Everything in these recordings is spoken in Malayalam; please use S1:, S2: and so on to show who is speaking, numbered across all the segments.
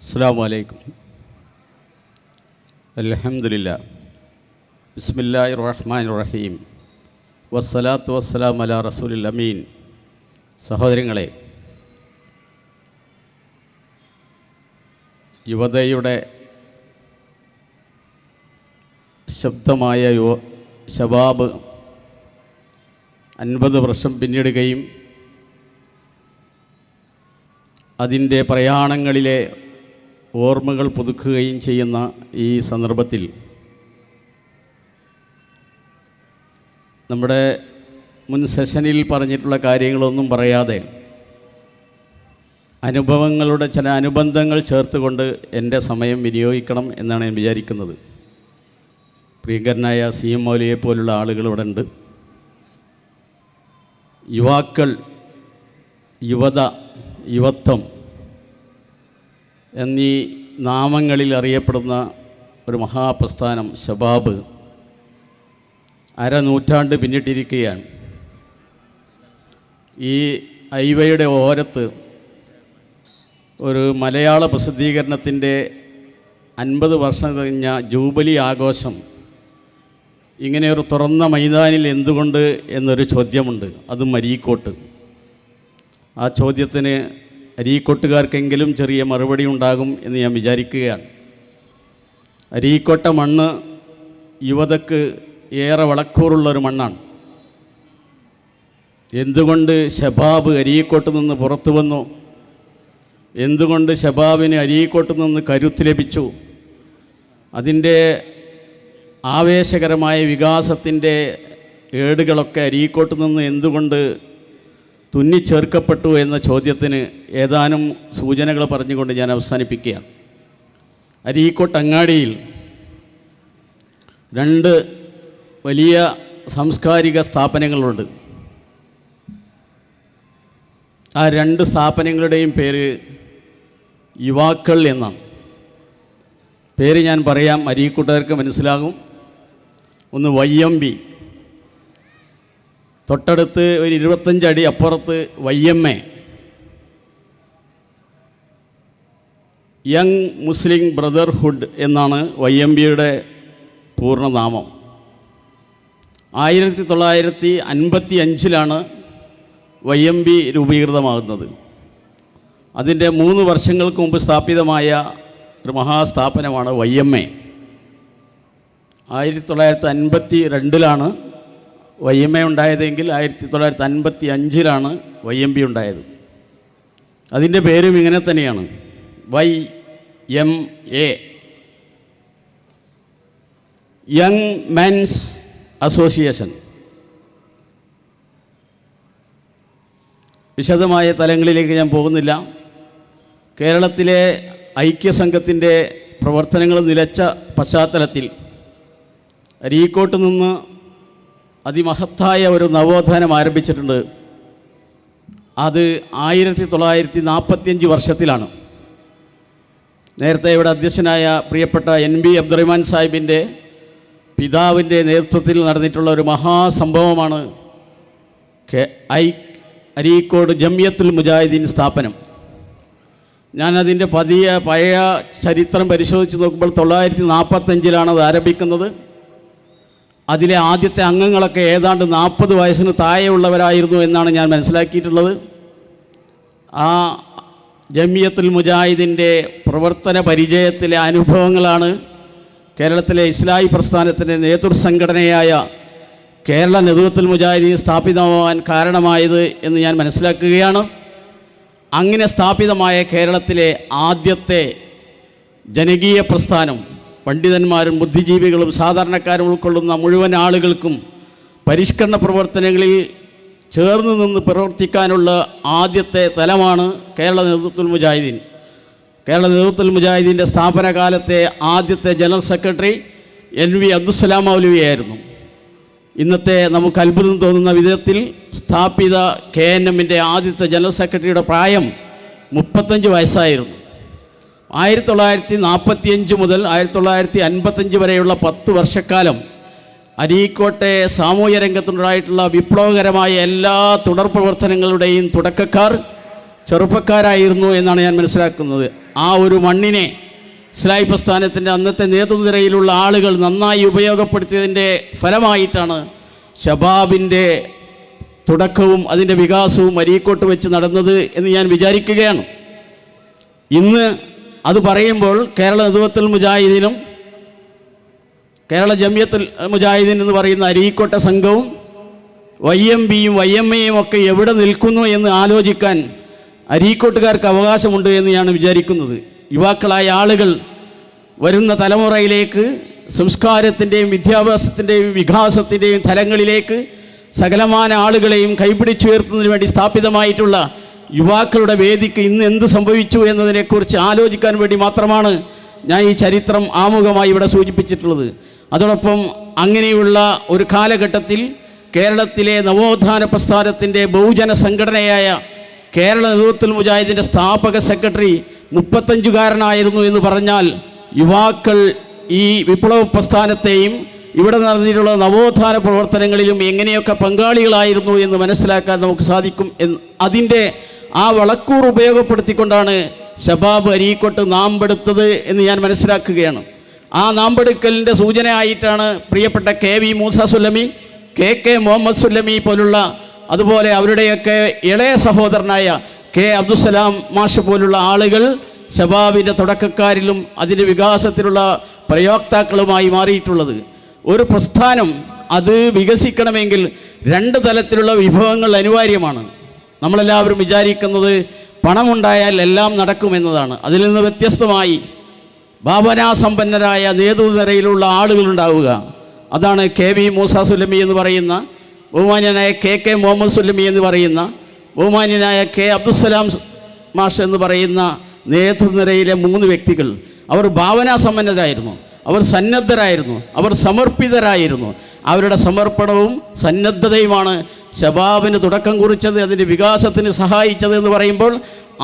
S1: അസ്സലാമു അലൈക്കും. അൽഹംദുലില്ലാഹ്. ബിസ്മില്ലാഹിർ റഹ്മാനിർ റഹീം. വസ്സലാത്തു വസ്സലാമു അലാ റസൂലിൽ അമീൻ. സഹോദരങ്ങളെ, യുവതയുടെ ശബ്ദമായ ശബാബ് 50 വർഷം പിന്നിടുകയും അതിൻ്റെ പ്രയാണങ്ങളിലെ ഓർമ്മകൾ പുതുക്കുകയും ചെയ്യുന്ന ഈ സന്ദർഭത്തിൽ നമ്മുടെ മുൻ സെഷനിൽ പറഞ്ഞിട്ടുള്ള കാര്യങ്ങളൊന്നും പറയാതെ അനുഭവങ്ങളുടെ ചില അനുബന്ധങ്ങൾ ചേർത്തുകൊണ്ട് എൻ്റെ സമയം വിനിയോഗിക്കണം എന്നാണ് ഞാൻ വിചാരിക്കുന്നത്. പ്രിയങ്കരനായ CM മൗലവിയെ പോലുള്ള ആളുകൾ ഇവിടെ ഉണ്ട്. യുവാക്കൾ, യുവത, യുവത്വം എന്നീ നാമങ്ങളിൽ അറിയപ്പെടുന്ന ഒരു മഹാപ്രസ്ഥാനം ശബാബ് അരനൂറ്റാണ്ട് പിന്നിട്ടിരിക്കുകയാണ്. ഈ ഹൈവേയുടെ ഓരത്ത് ഒരു മലയാള പ്രസിദ്ധീകരണത്തിൻ്റെ 50 വർഷം കഴിഞ്ഞ ജൂബിലി ആഘോഷം ഇങ്ങനെ ഒരു തുറന്ന മൈതാനിൽ എന്തുകൊണ്ട് എന്നൊരു ചോദ്യമുണ്ട്. അതും അരീക്കോട്ട്. ആ ചോദ്യത്തിന് അരീക്കോട്ടുകാർക്കെങ്കിലും ചെറിയ മറുപടി ഉണ്ടാകും എന്ന് ഞാൻ വിചാരിക്കുകയാണ്. അരീക്കോട്ട മണ്ണ് യുവതക്ക് ഏറെ വളക്കൂറുള്ളൊരു മണ്ണാണ്. എന്തുകൊണ്ട് ശബാബ് അരീക്കോട്ട് നിന്ന് പുറത്തു വന്നു? എന്തുകൊണ്ട് ശബാബിന് അരീക്കോട്ട് നിന്ന് കരുത്ത് ലഭിച്ചു? അതിൻ്റെ ആവേശകരമായ വികാസത്തിൻ്റെ ഏടുകളൊക്കെ അരീക്കോട്ട് നിന്ന് എന്തുകൊണ്ട് തുന്നിച്ചേർക്കപ്പെട്ടു എന്ന ചോദ്യത്തിന് ഏതാനും സൂചനകൾ പറഞ്ഞുകൊണ്ട് ഞാൻ അവസാനിപ്പിക്കുകയാണ്. അരീക്കോട്ട് അങ്ങാടിയിൽ 2 വലിയ സാംസ്കാരിക സ്ഥാപനങ്ങളുണ്ട്. ആ 2 സ്ഥാപനങ്ങളുടെയും പേര് യുവാക്കൾ എന്നാണ്. പേര് ഞാൻ പറയാം, അരീക്കോട്ടുകാർക്ക് മനസ്സിലാകും. ഒന്ന് YMB, തൊട്ടടുത്ത് ഒരു 25 അടി അപ്പുറത്ത് YMA, യങ് മുസ്ലിം ബ്രദർഹുഡ് എന്നാണ് YMBയുടെ പൂർണ്ണനാമം. 1955 YMB രൂപീകൃതമാകുന്നത്. അതിൻ്റെ 3 വർഷങ്ങൾക്ക് മുമ്പ് സ്ഥാപിതമായ ഒരു മഹാസ്ഥാപനമാണ് YMA. 1952 YMA ഉണ്ടായതെങ്കിൽ 1955 YMB ഉണ്ടായത്. അതിൻ്റെ പേരും ഇങ്ങനെ തന്നെയാണ്, YMA, യങ് മെൻസ് അസോസിയേഷൻ. വിശദമായ തലങ്ങളിലേക്ക് ഞാൻ പോകുന്നില്ല. കേരളത്തിലെ ഐക്യസംഘത്തിൻ്റെ പ്രവർത്തനങ്ങൾ നിലച്ച പശ്ചാത്തലത്തിൽ അരീക്കോട്ട് നിന്ന് അതിമഹത്തായ ഒരു നവോത്ഥാനം ആരംഭിച്ചിട്ടുണ്ട്. അത് 1945 വർഷത്തിലാണ്. നേരത്തെ ഇവിടെ അധ്യക്ഷനായ പ്രിയപ്പെട്ട NB അബ്ദുറഹ്മാൻ സാഹിബിൻ്റെ പിതാവിൻ്റെ നേതൃത്വത്തിൽ നടന്നിട്ടുള്ള ഒരു മഹാസംഭവമാണ് അരീക്കോട് ജംഇയ്യത്തുൽ മുജാഹിദീൻ സ്ഥാപനം. ഞാനതിൻ്റെ പഴയ ചരിത്രം പരിശോധിച്ച് നോക്കുമ്പോൾ 1945 അത് ആരംഭിക്കുന്നത്. അതിലെ ആദ്യത്തെ അംഗങ്ങളൊക്കെ ഏതാണ്ട് 40 വയസ്സിന് താഴെയുള്ളവരായിരുന്നു എന്നാണ് ഞാൻ മനസ്സിലാക്കിയിട്ടുള്ളത്. ആ ജംഇയ്യത്തുൽ മുജാഹിദിൻ്റെ പ്രവർത്തന പരിചയത്തിലെ അനുഭവങ്ങളാണ് കേരളത്തിലെ ഇസ്ലാഹി പ്രസ്ഥാനത്തിൻ്റെ നേതൃസംഘടനയായ കേരള നദ്വത്തുൽ മുജാഹിദീൻ സ്ഥാപിതമാവാൻ കാരണമായത് എന്ന് ഞാൻ മനസ്സിലാക്കുകയാണ്. അങ്ങനെ സ്ഥാപിതമായ കേരളത്തിലെ ആദ്യത്തെ ജനകീയ പ്രസ്ഥാനം, പണ്ഡിതന്മാരും ബുദ്ധിജീവികളും സാധാരണക്കാരും ഉൾക്കൊള്ളുന്ന മുഴുവൻ ആളുകൾക്കും പരിഷ്കരണ പ്രവർത്തനങ്ങളിൽ ചേർന്ന് നിന്ന് പ്രവർത്തിക്കാനുള്ള ആദ്യത്തെ തലമാണ് കേരള നദ്വത്തുൽ മുജാഹിദീൻ. കേരള നദ്വത്തുൽ മുജാഹിദീൻ്റെ സ്ഥാപന കാലത്തെ ആദ്യത്തെ ജനറൽ സെക്രട്ടറി NV അബ്ദുസ്സലാം മൗലവിയായിരുന്നു. ഇന്നത്തെ നമുക്ക് അത്ഭുതം തോന്നുന്ന വിധത്തിൽ സ്ഥാപിത KNMൻ്റെ ആദ്യത്തെ ജനറൽ സെക്രട്ടറിയുടെ പ്രായം 35 വയസ്സായിരുന്നു. 1945 മുതൽ 1955 വരെയുള്ള 10 വർഷക്കാലം അരീക്കോട്ടെ സാമൂഹ്യ രംഗത്തുണ്ടായിട്ടുള്ള വിപ്ലവകരമായ എല്ലാ തുടർ പ്രവർത്തനങ്ങളുടെയും തുടക്കക്കാർ ചെറുപ്പക്കാരായിരുന്നു എന്നാണ് ഞാൻ മനസ്സിലാക്കുന്നത്. ആ ഒരു മണ്ണിനെ ഇസ്ലാഹി പ്രസ്ഥാനത്തിൻ്റെ അന്നത്തെ നേതൃനിരയിലുള്ള ആളുകൾ നന്നായി ഉപയോഗപ്പെടുത്തിയതിൻ്റെ ഫലമായിട്ടാണ് ശബാബിൻ്റെ തുടക്കവും അതിൻ്റെ വികാസവും അരീക്കോട്ട് വെച്ച് നടന്നത് എന്ന് ഞാൻ വിചാരിക്കുകയാണ്. ഇന്ന് അത് പറയുമ്പോൾ കേരള നേതൃത്വത്തിൽ മുജാഹിദീനും കേരള ജമിയത്തുൽ മുജാഹിദീൻ എന്ന് പറയുന്ന അരീക്കോട്ടെ സംഘവും YMBയും YMAയും ഒക്കെ എവിടെ നിൽക്കുന്നു എന്ന് ആലോചിക്കാൻ അരീക്കോട്ടുകാർക്ക് അവകാശമുണ്ട് എന്ന് ഞാൻ വിചാരിക്കുന്നത്. യുവാക്കളായ ആളുകൾ വരുന്ന തലമുറയിലേക്ക് സംസ്കാരത്തിൻ്റെയും വിദ്യാഭ്യാസത്തിൻ്റെയും വികാസത്തിൻ്റെയും തലങ്ങളിലേക്ക് സകലമാന ആളുകളെയും കൈപിടിച്ചുയർത്തുന്നതിന് വേണ്ടി സ്ഥാപിതമായിട്ടുള്ള യുവാക്കളുടെ വേദിക്ക് ഇന്ന് എന്ത് സംഭവിച്ചു എന്നതിനെക്കുറിച്ച് ആലോചിക്കാൻ വേണ്ടി മാത്രമാണ് ഞാൻ ഈ ചരിത്രം ആമുഖമായി ഇവിടെ സൂചിപ്പിച്ചിട്ടുള്ളത്. അതോടൊപ്പം അങ്ങനെയുള്ള ഒരു കാലഘട്ടത്തിൽ കേരളത്തിലെ നവോത്ഥാന പ്രസ്ഥാനത്തിൻ്റെ ബഹുജന സംഘടനയായ കേരള നേതൃത്വത്തിൽ മുജാഹിദിൻ്റെ സ്ഥാപക സെക്രട്ടറി 35കാരനായിരുന്നു എന്ന് പറഞ്ഞാൽ യുവാക്കൾ ഈ വിപ്ലവ പ്രസ്ഥാനത്തെയും ഇവിടെ നടന്നിട്ടുള്ള നവോത്ഥാന പ്രവർത്തനങ്ങളിലും എങ്ങനെയൊക്കെ പങ്കാളികളായിരുന്നു എന്ന് മനസ്സിലാക്കാൻ നമുക്ക് സാധിക്കും. അതിൻ്റെ ആ വളക്കൂർ ഉപയോഗപ്പെടുത്തിക്കൊണ്ടാണ് ശബാബ് അരീക്കോട്ട് നാമ്പെടുത്തത് എന്ന് ഞാൻ മനസ്സിലാക്കുകയാണ്. ആ നാമ്പെടുക്കലിൻ്റെ സൂചനയായിട്ടാണ് പ്രിയപ്പെട്ട KV മൂസ സുല്ലമി, KK മുഹമ്മദ് സുല്ലമി പോലുള്ള, അതുപോലെ അവരുടെയൊക്കെ ഇളയ സഹോദരനായ K അബ്ദുസ്സലാം മാഷ് പോലുള്ള ആളുകൾ ശബാബിൻ്റെ തുടക്കക്കാരിലും അതിൻ്റെ വികാസത്തിലുള്ള പ്രയോക്താക്കളുമായി മാറിയിട്ടുള്ളത്. ഒരു പ്രസ്ഥാനം അത് വികസിക്കണമെങ്കിൽ 2 തലത്തിലുള്ള വിഭവങ്ങൾ അനിവാര്യമാണ്. നമ്മളെല്ലാവരും വിചാരിക്കുന്നത് പണമുണ്ടായാൽ എല്ലാം നടക്കുമെന്നതാണ്. അതിൽ നിന്ന് വ്യത്യസ്തമായി ഭാവനാസമ്പന്നരായ നേതൃനിരയിലുള്ള ആളുകളുണ്ടാവുക. അതാണ് KV മൂസ സുല്ലമി എന്ന് പറയുന്ന, ബഹുമാന്യനായ KK മുഹമ്മദ് സുല്ലമി എന്ന് പറയുന്ന, ബഹുമാന്യനായ K അബ്ദുസ്സലാം മാഷ് എന്ന് പറയുന്ന നേതൃനിരയിലെ 3 വ്യക്തികൾ. അവർ ഭാവനാസമ്പന്നരായിരുന്നു, അവർ സന്നദ്ധരായിരുന്നു, അവർ സമർപ്പിതരായിരുന്നു. അവരുടെ സമർപ്പണവും സന്നദ്ധതയുമാണ് ശബാബിന് തുടക്കം കുറിച്ചത്, അതിൻ്റെ വികാസത്തിന് സഹായിച്ചത് എന്ന് പറയുമ്പോൾ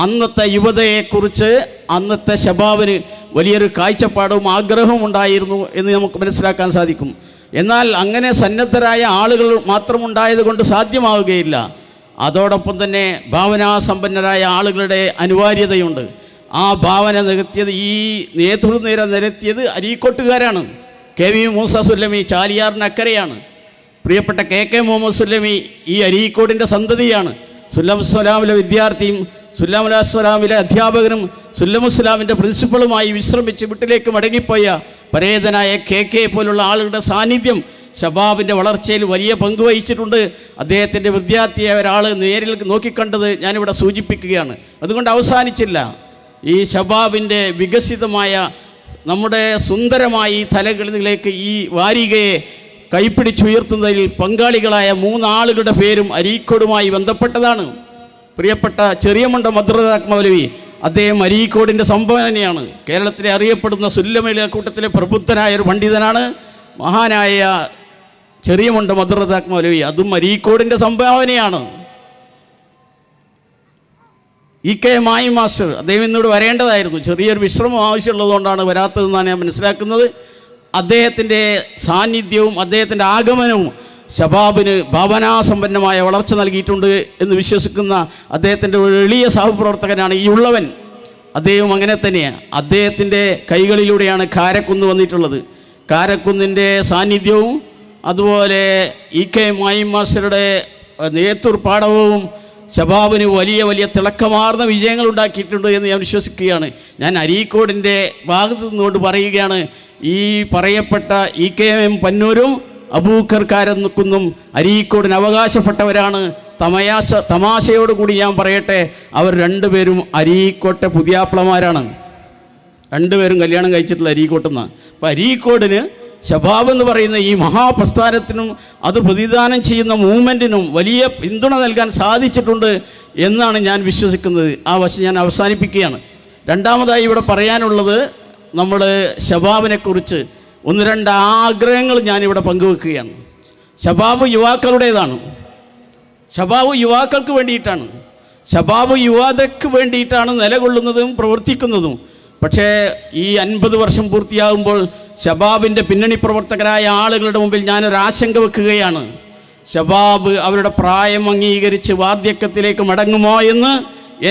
S1: അന്നത്തെ യുവതയെക്കുറിച്ച് അന്നത്തെ ശബാബിന് വലിയൊരു കാഴ്ചപ്പാടും ആഗ്രഹവും ഉണ്ടായിരുന്നു എന്ന് നമുക്ക് മനസ്സിലാക്കാൻ സാധിക്കും. എന്നാൽ അങ്ങനെ സന്നദ്ധരായ ആളുകൾ മാത്രമുണ്ടായത് കൊണ്ട് സാധ്യമാവുകയില്ല. അതോടൊപ്പം തന്നെ ഭാവനാസമ്പന്നരായ ആളുകളുടെ അനിവാര്യതയുണ്ട്. ആ ഭാവന നികത്തിയത്, ഈ നേതൃനിര നിരത്തിയത് അരീക്കോട്ടുകാരാണ്. KV മൂസ സുല്ലമി ചാലിയാറിനക്കരയാണ്. പ്രിയപ്പെട്ട KK മുഹമ്മദ് സുല്ലമി ഈ അരീക്കോടിൻ്റെ സന്തതിയാണ്. സുല്ലമുസ്സലാമിലെ വിദ്യാർത്ഥിയും സുല്ലമുസ്സലാമിലെ അധ്യാപകനും സുല്ലമുസ്സലാമിൻ്റെ പ്രിൻസിപ്പളുമായി വിശ്രമിച്ച് വീട്ടിലേക്ക് മടങ്ങിപ്പോയ പരേതനായ KK പോലുള്ള ആളുകളുടെ സാന്നിധ്യം ശബാബിൻ്റെ വളർച്ചയിൽ വലിയ പങ്ക് വഹിച്ചിട്ടുണ്ട്. അദ്ദേഹത്തിൻ്റെ വിദ്യാർത്ഥിയായ ഒരാൾ നേരിൽ നോക്കിക്കണ്ടത് ഞാനിവിടെ സൂചിപ്പിക്കുകയാണ്. അതുകൊണ്ട് അവസാനിച്ചില്ല. ഈ ശബാബിൻ്റെ വികസിതമായ നമ്മുടെ സുന്ദരമായ ഈ തലങ്ങളിലേക്ക് ഈ വാരികയെ കൈപ്പിടിച്ചുയർത്തുന്നതിൽ പങ്കാളികളായ 3 ആളുകളുടെ പേരും അരീക്കോടുമായി ബന്ധപ്പെട്ടതാണ്. പ്രിയപ്പെട്ട ചെറിയമുണ്ട മദ്രസാഖ് മൗലവി, അദ്ദേഹം അരീക്കോടിൻ്റെ സംഭാവനയാണ്. കേരളത്തിലെ അറിയപ്പെടുന്ന സുല്ലമിലെ കൂട്ടത്തിലെ പ്രബുദ്ധനായ ഒരു പണ്ഡിതനാണ് മഹാനായ ചെറിയമുണ്ട മദ്രസാഖ് മൗലവി. അതും അരീക്കോടിൻ്റെ സംഭാവനയാണ്. EK മായി മാസ്റ്റർ, അദ്ദേഹം ഇന്നിവിടെ വരേണ്ടതായിരുന്നു, ചെറിയൊരു വിശ്രമം ആവശ്യമുള്ളതുകൊണ്ടാണ് വരാത്തതെന്നാണ് ഞാൻ മനസ്സിലാക്കുന്നത്. അദ്ദേഹത്തിൻ്റെ സാന്നിധ്യവും അദ്ദേഹത്തിൻ്റെ ആഗമനവും ശബാബിന് ഭാവനാസമ്പന്നമായ വളർച്ച നൽകിയിട്ടുണ്ട് എന്ന് വിശ്വസിക്കുന്ന അദ്ദേഹത്തിൻ്റെ ഒരു എളിയ സഹപ്രവർത്തകനാണ് ഈ ഉള്ളവൻ. അദ്ദേഹം അങ്ങനെ തന്നെയാണ്. അദ്ദേഹത്തിൻ്റെ കൈകളിലൂടെയാണ് കാരക്കുന്ന് വന്നിട്ടുള്ളത്. കാരക്കുന്നിൻ്റെ സാന്നിധ്യവും അതുപോലെ EK മായി മാസ്റ്ററുടെ നേതൃപാഠവും ശബാബിന് വലിയ വലിയ തിളക്കമാർന്ന വിജയങ്ങൾ ഉണ്ടാക്കിയിട്ടുണ്ട് എന്ന് ഞാൻ വിശ്വസിക്കുകയാണ്. ഞാൻ അരീക്കോടിൻ്റെ ഭാഗത്ത് നിന്നുകൊണ്ട് പറയുകയാണ്, ഈ പറയപ്പെട്ട EKM പന്നൂരും അബൂക്കർ കാരക്കുന്നും അരീക്കോടിന് അവകാശപ്പെട്ടവരാണ്. തമാശയോടുകൂടി ഞാൻ പറയട്ടെ, അവർ 2 പേരും അരീക്കോട്ടെ പുതിയാപ്പിളമാരാണ്. 2 പേരും കല്യാണം കഴിച്ചിട്ടുള്ള അരീക്കോട്ടെന്നാണ്. അപ്പോൾ അരീക്കോടിന് ശബാബ് എന്ന് പറയുന്ന ഈ മഹാപ്രസ്ഥാനത്തിനും അത് പ്രതിദാനം ചെയ്യുന്ന മൂവ്മെൻറ്റിനും വലിയ പിന്തുണ നൽകാൻ സാധിച്ചിട്ടുണ്ട് എന്നാണ് ഞാൻ വിശ്വസിക്കുന്നത്. ആ വശം ഞാൻ അവസാനിപ്പിക്കുകയാണ്. രണ്ടാമതായി ഇവിടെ പറയാനുള്ളത്, നമ്മൾ ശബാബിനെക്കുറിച്ച് 1-2 ആഗ്രഹങ്ങൾ ഞാനിവിടെ പങ്കുവെക്കുകയാണ്. ശബാബ് യുവാക്കളുടേതാണ്. ശബാബ് യുവാക്കൾക്ക് വേണ്ടിയിട്ടാണ്. ശബാബ് യുവതയ്ക്ക് വേണ്ടിയിട്ടാണ് നിലകൊള്ളുന്നതും പ്രവർത്തിക്കുന്നതും. പക്ഷേ ഈ 50 വർഷം പൂർത്തിയാകുമ്പോൾ ശബാബിൻ്റെ പിന്നണി പ്രവർത്തകരായ ആളുകളുടെ മുമ്പിൽ ഞാനൊരാശങ്ക വെക്കുകയാണ്. ശബാബ് അവരുടെ പ്രായം അംഗീകരിച്ച് വാർദ്ധക്യത്തിലേക്ക് മടങ്ങുമോ എന്ന്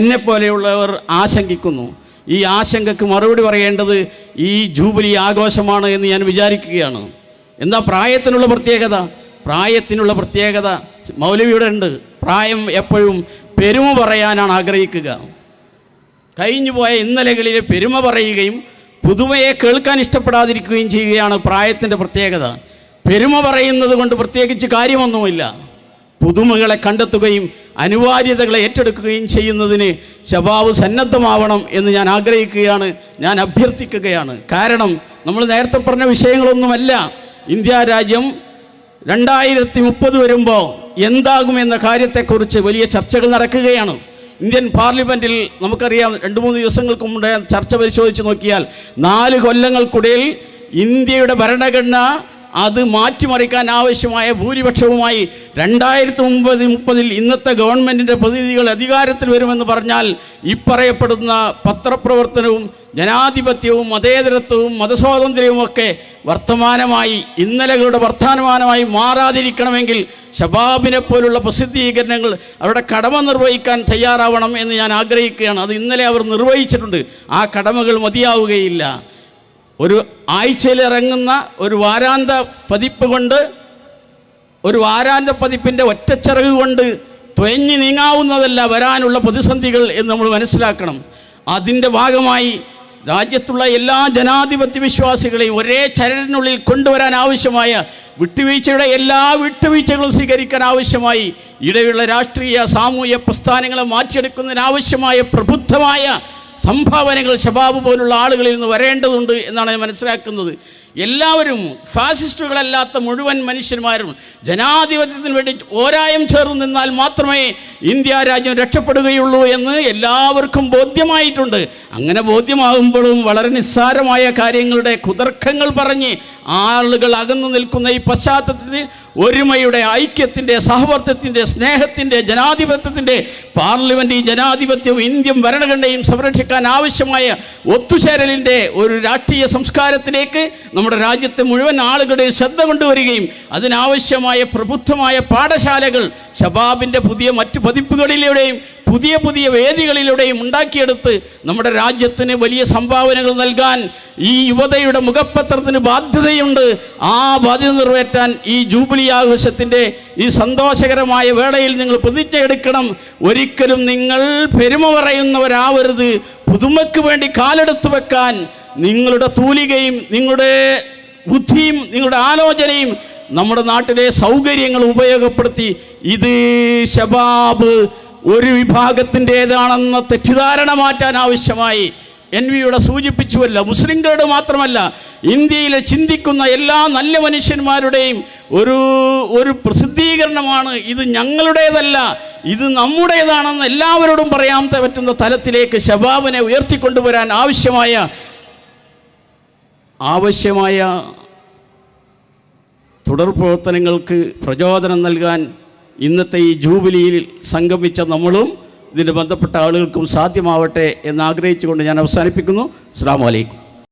S1: എന്നെപ്പോലെയുള്ളവർ ആശങ്കിക്കുന്നു. ഈ ആശങ്കയ്ക്ക് മറുപടി പറയേണ്ടത് ഈ ജൂബിലി ആഘോഷമാണ് എന്ന് ഞാൻ വിചാരിക്കുകയാണ്. എന്താ പ്രായത്തിനുള്ള പ്രത്യേകത? പ്രായത്തിനുള്ള പ്രത്യേകത മൗലവിയുടെ ഉണ്ട്. പ്രായം എപ്പോഴും പെരുമ പറയാനാണ് ആഗ്രഹിക്കുക. കഴിഞ്ഞുപോയ ഇന്നലകളിലെ പെരുമ പറയുകയും പുതുമയെ കേൾക്കാൻ ഇഷ്ടപ്പെടാതിരിക്കുകയും ചെയ്യുകയാണ് പ്രായത്തിൻ്റെ പ്രത്യേകത. പെരുമ പറയുന്നത് കൊണ്ട് പ്രത്യേകിച്ച് കാര്യമൊന്നുമില്ല. പുതുമകളെ കണ്ടെത്തുകയും അനിവാര്യതകളെ ഏറ്റെടുക്കുകയും ചെയ്യുന്നതിന് ശബാബ് സന്നദ്ധമാവണം എന്ന് ഞാൻ ആഗ്രഹിക്കുകയാണ്, ഞാൻ അഭ്യർത്ഥിക്കുകയാണ്. കാരണം നമ്മൾ നേരത്തെ പറഞ്ഞ വിഷയങ്ങളൊന്നുമല്ല. ഇന്ത്യ രാജ്യം 2030 വരുമ്പോൾ എന്താകുമെന്ന കാര്യത്തെക്കുറിച്ച് വലിയ ചർച്ചകൾ നടക്കുകയാണ്. ഇന്ത്യൻ പാർലമെൻറ്റിൽ നമുക്കറിയാം, 2-3 ദിവസങ്ങൾക്ക് മുമ്പ് ചർച്ച പരിശോധിച്ച് നോക്കിയാൽ 4 കൊല്ലങ്ങൾക്കിടയിൽ ഇന്ത്യയുടെ ഭരണഘടന അത് മാറ്റിമറിക്കാൻ ആവശ്യമായ ഭൂരിപക്ഷവുമായി 2030 ഇന്നത്തെ ഗവൺമെൻറ്റിൻ്റെ പ്രതിനിധികൾ അധികാരത്തിൽ വരുമെന്ന് പറഞ്ഞാൽ ഇപ്പറയപ്പെടുന്ന പത്രപ്രവർത്തനവും ജനാധിപത്യവും മതേതരത്വവും മതസ്വാതന്ത്ര്യവുമൊക്കെ വർത്തമാനമായി, ഇന്നലകളുടെ വർത്തമാനമായി മാറാതിരിക്കണമെങ്കിൽ ശബാബിനെ പോലുള്ള പ്രസിദ്ധീകരണങ്ങൾ അവരുടെ കടമ നിർവഹിക്കാൻ തയ്യാറാവണം എന്ന് ഞാൻ ആഗ്രഹിക്കുകയാണ്. അത് ഇന്നലെ അവർ നിർവഹിച്ചിട്ടുണ്ട്. ആ കടമകൾ മതിയാവുകയില്ല. ഒരു ആഴ്ചയിൽ ഇറങ്ങുന്ന ഒരു വാരാന്ത പതിപ്പ് കൊണ്ട്, ഒരു വാരാന്ത പതിപ്പിൻ്റെ ഒറ്റച്ചിറക് കൊണ്ട് തുഴഞ്ഞു നീങ്ങാവുന്നതല്ല വരാനുള്ള പ്രതിസന്ധികൾ എന്ന് നമ്മൾ മനസ്സിലാക്കണം. അതിൻ്റെ ഭാഗമായി രാജ്യത്തുള്ള എല്ലാ ജനാധിപത്യ വിശ്വാസികളെയും ഒരേ ചരടിനുള്ളിൽ കൊണ്ടുവരാൻ ആവശ്യമായ വിട്ടുവീഴ്ചയുടെ എല്ലാ വിട്ടുവീഴ്ചകളും സ്വീകരിക്കാൻ ആവശ്യമായി ഇടയുള്ള രാഷ്ട്രീയ സാമൂഹ്യ പ്രസ്ഥാനങ്ങളെ മാറ്റിയെടുക്കുന്നതിനാവശ്യമായ പ്രബുദ്ധമായ സംഭാവനകൾ ശബാബ് പോലുള്ള ആളുകളിൽ നിന്ന് വരേണ്ടതുണ്ട് എന്നാണ് ഞാൻ മനസ്സിലാക്കുന്നത്. എല്ലാവരും ഫാസിസ്റ്റുകളല്ലാത്ത മുഴുവൻ മനുഷ്യന്മാരും ജനാധിപത്യത്തിന് വേണ്ടി ഓരായം ചേർന്ന് നിന്നാൽ മാത്രമേ ഇന്ത്യ രാജ്യം രക്ഷപ്പെടുകയുള്ളൂ എന്ന് എല്ലാവർക്കും ബോധ്യമായിട്ടുണ്ട്. അങ്ങനെ ബോധ്യമാകുമ്പോഴും വളരെ നിസ്സാരമായ കാര്യങ്ങളുടെ കുതർക്കങ്ങൾ പറഞ്ഞ് ആളുകൾ അകന്നു നിൽക്കുന്ന ഈ പശ്ചാത്തലത്തിൽ ഒരുമയുടെ, ഐക്യത്തിൻ്റെ, സഹവർത്തിത്വത്തിൻ്റെ, സ്നേഹത്തിൻ്റെ, ജനാധിപത്യത്തിൻ്റെ, പാർലമെൻറ്റ് ജനാധിപത്യവും ഇന്ത്യൻ ഭരണഘടനയും സംരക്ഷിക്കാൻ ആവശ്യമായ ഒത്തുചേരലിൻ്റെ ഒരു രാഷ്ട്രീയ സംസ്കാരത്തിലേക്ക് നമ്മുടെ രാജ്യത്തെ മുഴുവൻ ആളുകളുടെയും ശ്രദ്ധ കൊണ്ടുവരികയും അതിനാവശ്യമായ പ്രബുദ്ധമായ പാഠശാലകൾ ശബാബിൻ്റെ മറ്റു പതിപ്പുകളിലൂടെയും പുതിയ വേദികളിലൂടെയും ഉണ്ടാക്കിയെടുത്ത് നമ്മുടെ രാജ്യത്തിന് വലിയ സംഭാവനകൾ നൽകാൻ ഈ യുവതയുടെ മുഖപത്രത്തിന് ബാധ്യതയുണ്ട്. ആ ബാധ്യത നിറവേറ്റാൻ ഈ ജൂബിലി ആഘോഷത്തിൻ്റെ ഈ സന്തോഷകരമായ വേളയിൽ നിങ്ങൾ പ്രതിജ്ഞ എടുക്കണം. ഒരിക്കലും നിങ്ങൾ പെരുമ പറയുന്നവരാവരുത്. പുതുമയ്ക്ക് വേണ്ടി കാലെടുത്തു വെക്കാൻ നിങ്ങളുടെ തൂലികയും നിങ്ങളുടെ ബുദ്ധിയും നിങ്ങളുടെ ആലോചനയും നമ്മുടെ നാട്ടിലെ സൗകര്യങ്ങൾ ഉപയോഗപ്പെടുത്തി ഇത് ശബാബ് ഒരു വിഭാഗത്തിൻ്റേതാണെന്ന തെറ്റിദ്ധാരണ മാറ്റാൻ ആവശ്യമായി NVയുടെ സൂചിപ്പിച്ചുവല്ല, മുസ്ലിംകളുടെ മാത്രമല്ല ഇന്ത്യയിലെ ചിന്തിക്കുന്ന എല്ലാ നല്ല മനുഷ്യന്മാരുടെയും ഒരു പ്രസിദ്ധീകരണമാണ് ഇത്. ഞങ്ങളുടേതല്ല, ഇത് നമ്മുടേതാണെന്ന് എല്ലാവരോടും പറയാൻ പറ്റുന്ന തലത്തിലേക്ക് ശബാബിനെ ഉയർത്തിക്കൊണ്ടുവരാൻ ആവശ്യമായ തുടർ പ്രവർത്തനങ്ങൾക്ക് പ്രചോദനം നൽകാൻ ഇന്നത്തെ ഈ ജൂബിലിയിൽ സംഗമിച്ച നമ്മളും ഇതിന് ബന്ധപ്പെട്ട ആളുകൾക്കും സാധ്യമാവട്ടെ എന്നാഗ്രഹിച്ചുകൊണ്ട് ഞാൻ അവസാനിപ്പിക്കുന്നു. അസ്സലാമു അലൈക്കും.